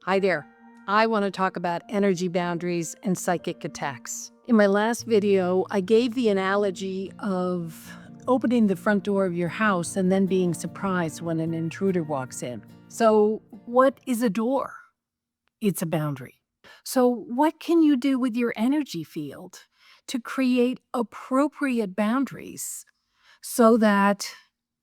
Hi there. I want to talk about energy boundaries and psychic attacks. In my last video, I gave the analogy of opening the front door of your house and then being surprised when an intruder walks in. So, what is a door? It's a boundary. So, what can you do with your energy field to create appropriate boundaries so that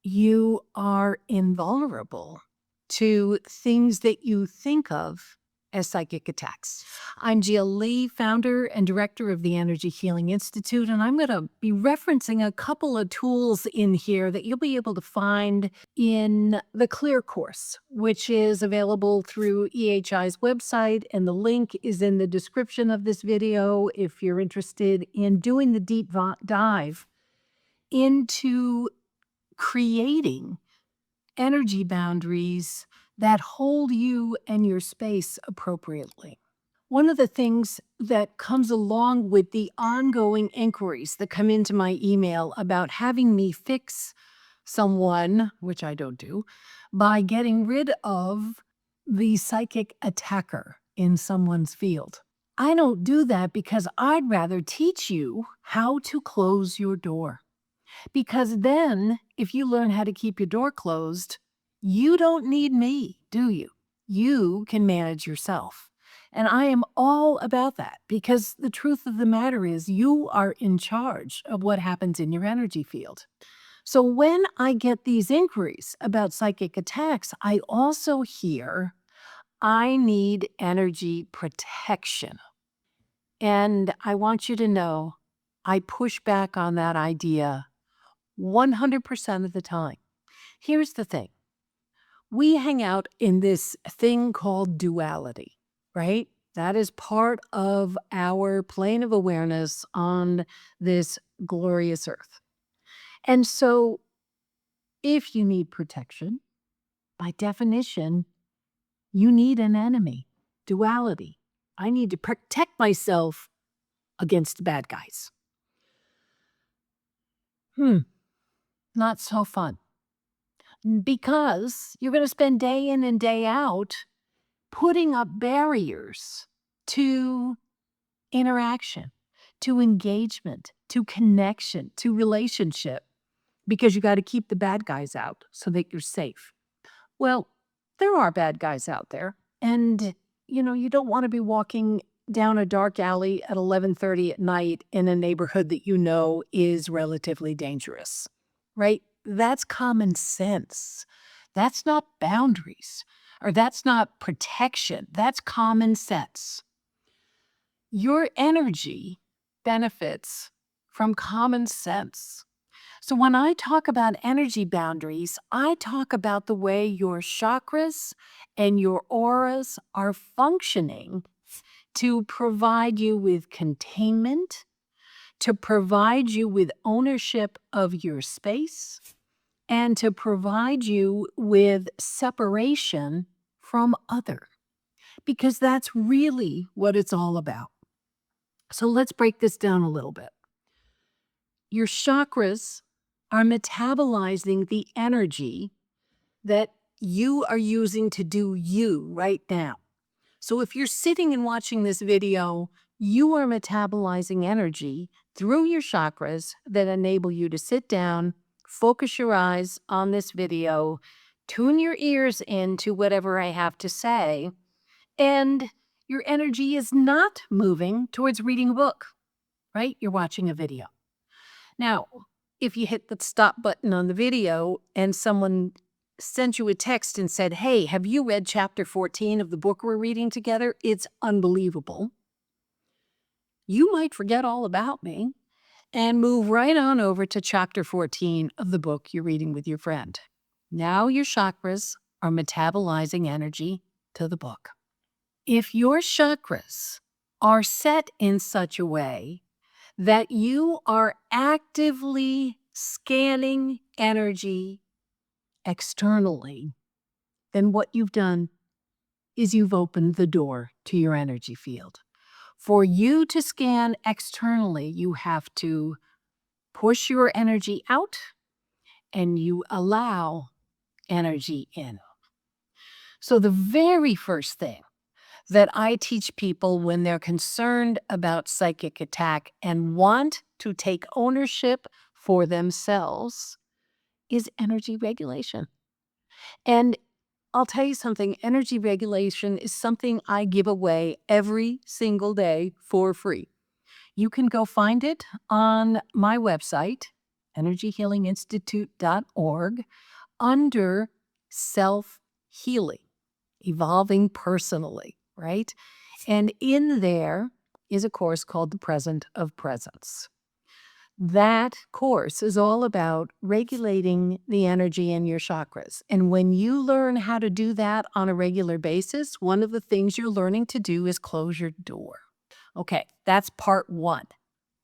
you are invulnerable to things that you think of as psychic attacks? I'm Jill Lee, founder and director of the Energy Healing Institute, and I'm going to be referencing a couple of tools in here that you'll be able to find in the Clear course, which is available through EHI's website, and the link is in the description of this video if you're interested in doing the deep dive into creating energy boundaries that hold you and your space appropriately. One of the things that comes along with the ongoing inquiries that come into my email about having me fix someone, which I don't do, by getting rid of the psychic attacker in someone's field. I don't do that because I'd rather teach you how to close your door. Because then, if you learn how to keep your door closed, you don't need me, do you? You can manage yourself. And I am all about that because the truth of the matter is you are in charge of what happens in your energy field. So when I get these inquiries about psychic attacks, I also hear I need energy protection. And I want you to know I push back on that idea 100% of the time. Here's the thing. We hang out in this thing called duality, right? That is part of our plane of awareness on this glorious earth. And so if you need protection, by definition, you need an enemy. Duality. I need to protect myself against the bad guys. Not so fun. Because you're going to spend day in and day out putting up barriers to interaction, to engagement, to connection, to relationship, because you got to keep the bad guys out so that you're safe. Well, there are bad guys out there, and you don't want to be walking down a dark alley at 11:30 at night in a neighborhood that you know is relatively dangerous, right? That's common sense. That's not boundaries, or that's not protection. That's common sense. Your energy benefits from common sense. So when I talk about energy boundaries, I talk about the way your chakras and your auras are functioning to provide you with containment, to provide you with ownership of your space, and to provide you with separation from other, because that's really what it's all about. So let's break this down a little bit. Your chakras are metabolizing the energy that you are using to do you right now. So if you're sitting and watching this video, you are metabolizing energy through your chakras that enable you to sit down, focus your eyes on this video, tune your ears into whatever I have to say, and your energy is not moving towards reading a book, right? You're watching a video. Now, if you hit the stop button on the video and someone sent you a text and said, "Hey, have you read chapter 14 of the book we're reading together? It's unbelievable." You might forget all about me and move right on over to chapter 14 of the book you're reading with your friend. Now your chakras are metabolizing energy to the book. If your chakras are set in such a way that you are actively scanning energy externally, then what you've done is you've opened the door to your energy field. For you to scan externally, you have to push your energy out and you allow energy in. So the very first thing that I teach people when they're concerned about psychic attack and want to take ownership for themselves is energy regulation. And I'll tell you something, energy regulation is something I give away every single day for free. You can go find it on my website, energyhealinginstitute.org, under self healing, evolving personally, right? And in there is a course called The Present of Presence. That course is all about regulating the energy in your chakras. And when you learn how to do that on a regular basis, one of the things you're learning to do is close your door. Okay, that's part one.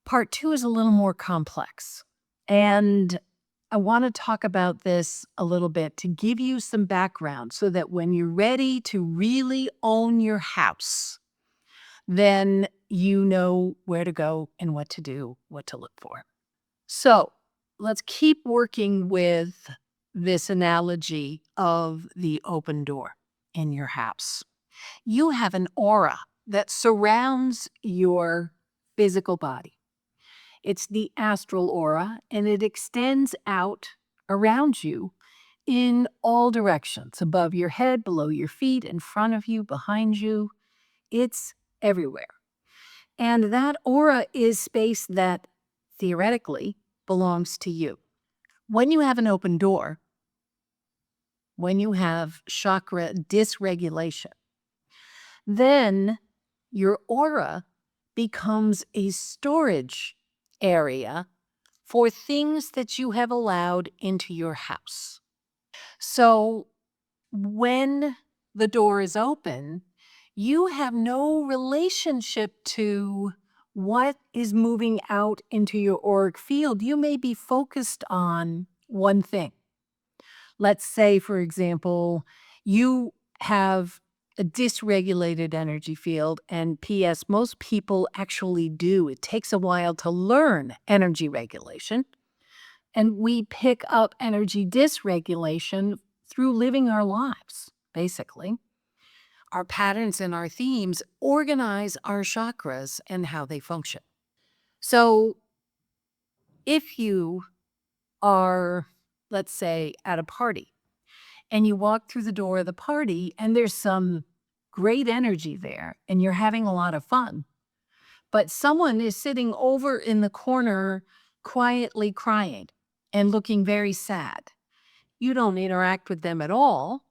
Part two is a little more complex. And I want to talk about this a little bit to give you some background so that when you're ready to really own your house, then you know where to go and what to do, what to look for. So let's keep working with this analogy of the open door in your house. You have an aura that surrounds your physical body. It's the astral aura, and it extends out around you in all directions, above your head, below your feet, in front of you, behind you. It's everywhere. And that aura is space that theoretically belongs to you. When you have an open door, when you have chakra dysregulation, then your aura becomes a storage area for things that you have allowed into your house. So when the door is open, you have no relationship to what is moving out into your auric field. You may be focused on one thing. Let's say, for example, you have a dysregulated energy field, and P.S., most people actually do. It takes a while to learn energy regulation, and we pick up energy dysregulation through living our lives, basically. Our patterns and our themes organize our chakras and how they function. So if you are, let's say, at a party, and you walk through the door of the party and there's some great energy there and you're having a lot of fun, but someone is sitting over in the corner quietly crying and looking very sad. You don't interact with them at all,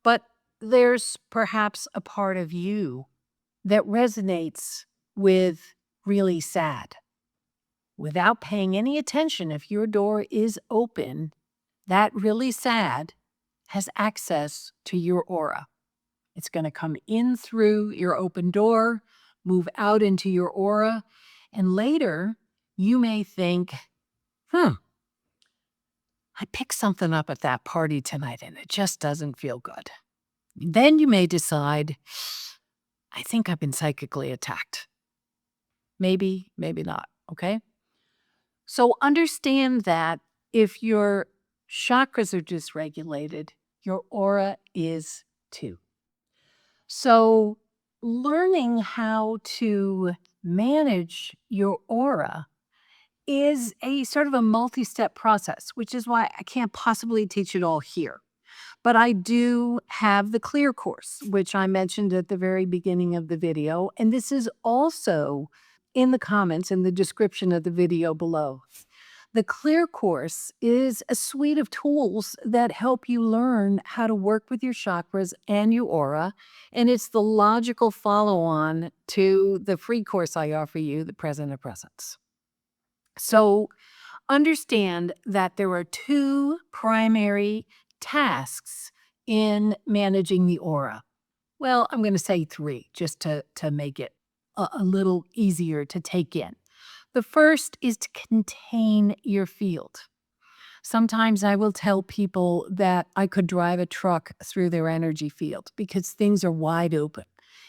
but there's perhaps a part of you that resonates with really sad. Without paying any attention, if your door is open, that really sad has access to your aura. It's going to come in through your open door, move out into your aura, and later you may think, I picked something up at that party tonight and it just doesn't feel good. Then you may decide, I think I've been psychically attacked. Maybe, maybe not, okay? So understand that if your chakras are dysregulated, your aura is too. So learning how to manage your aura is a sort of a multi-step process, which is why I can't possibly teach it all here. But I do have the Clear course, which I mentioned at the very beginning of the video. And this is also in the comments in the description of the video below. The Clear course is a suite of tools that help you learn how to work with your chakras and your aura. And it's the logical follow-on to the free course I offer you, The Present of Presence. So understand that there are two primary tasks in managing the aura. Well, I'm going to say three just to make it a little easier to take in. The first is to contain your field. Sometimes I will tell people that I could drive a truck through their energy field because things are wide open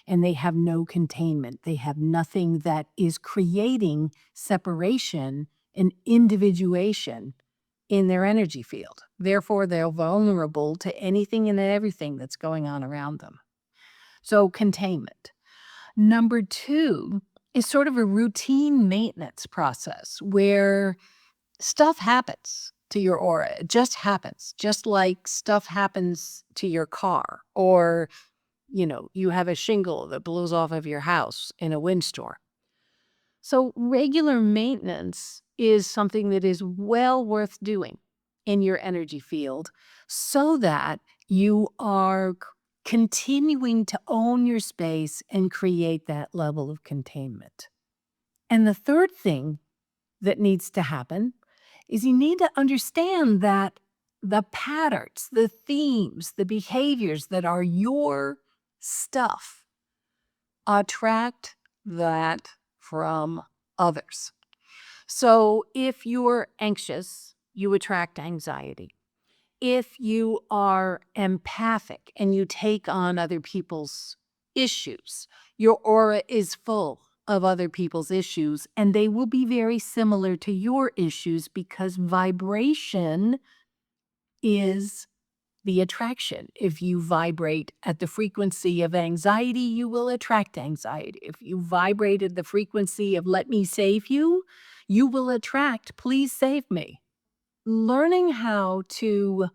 and they have no containment. They have nothing that is creating separation and individuation in their energy field. Therefore, they're vulnerable to anything and everything that's going on around them. So containment. Number two is sort of a routine maintenance process where stuff happens to your aura. It just happens, just like stuff happens to your car, or, you have a shingle that blows off of your house in a windstorm. So, regular maintenance is something that is well worth doing in your energy field so that you are continuing to own your space and create that level of containment. And the third thing that needs to happen is you need to understand that the patterns, the themes, the behaviors that are your stuff attract that from others. So if you're anxious, you attract anxiety. If you are empathic and you take on other people's issues, your aura is full of other people's issues, and they will be very similar to your issues because vibration is the attraction. If you vibrate at the frequency of anxiety, you will attract anxiety. If you vibrate at the frequency of let me save you, you will attract please save me. Learning how to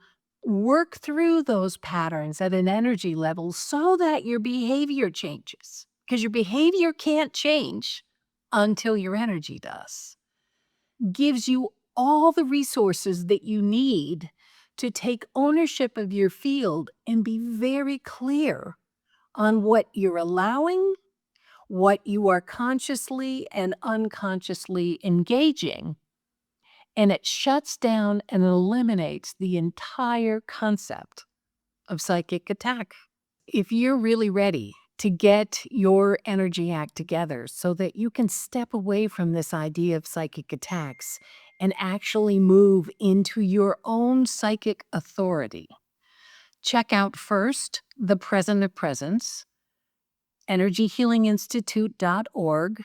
work through those patterns at an energy level so that your behavior changes, because your behavior can't change until your energy does, gives you all the resources that you need to take ownership of your field and be very clear on what you're allowing, what you are consciously and unconsciously engaging. And it shuts down and eliminates the entire concept of psychic attack. If you're really ready to get your energy act together so that you can step away from this idea of psychic attacks and actually move into your own psychic authority, check out first The Present of Presence, energyhealinginstitute.org,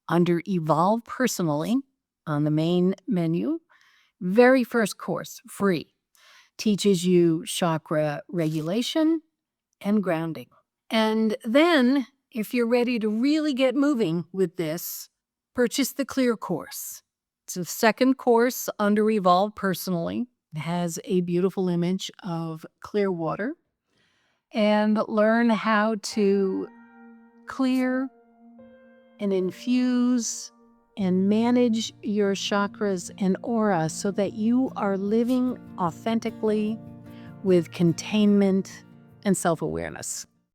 under Evolve Personally on the main menu. Very first course, free, teaches you chakra regulation and grounding. And then, if you're ready to really get moving with this, purchase the Clear course. It's the second course under Evolve Personally. It has a beautiful image of clear water, and learn how to clear and infuse and manage your chakras and aura so that you are living authentically with containment and self-awareness.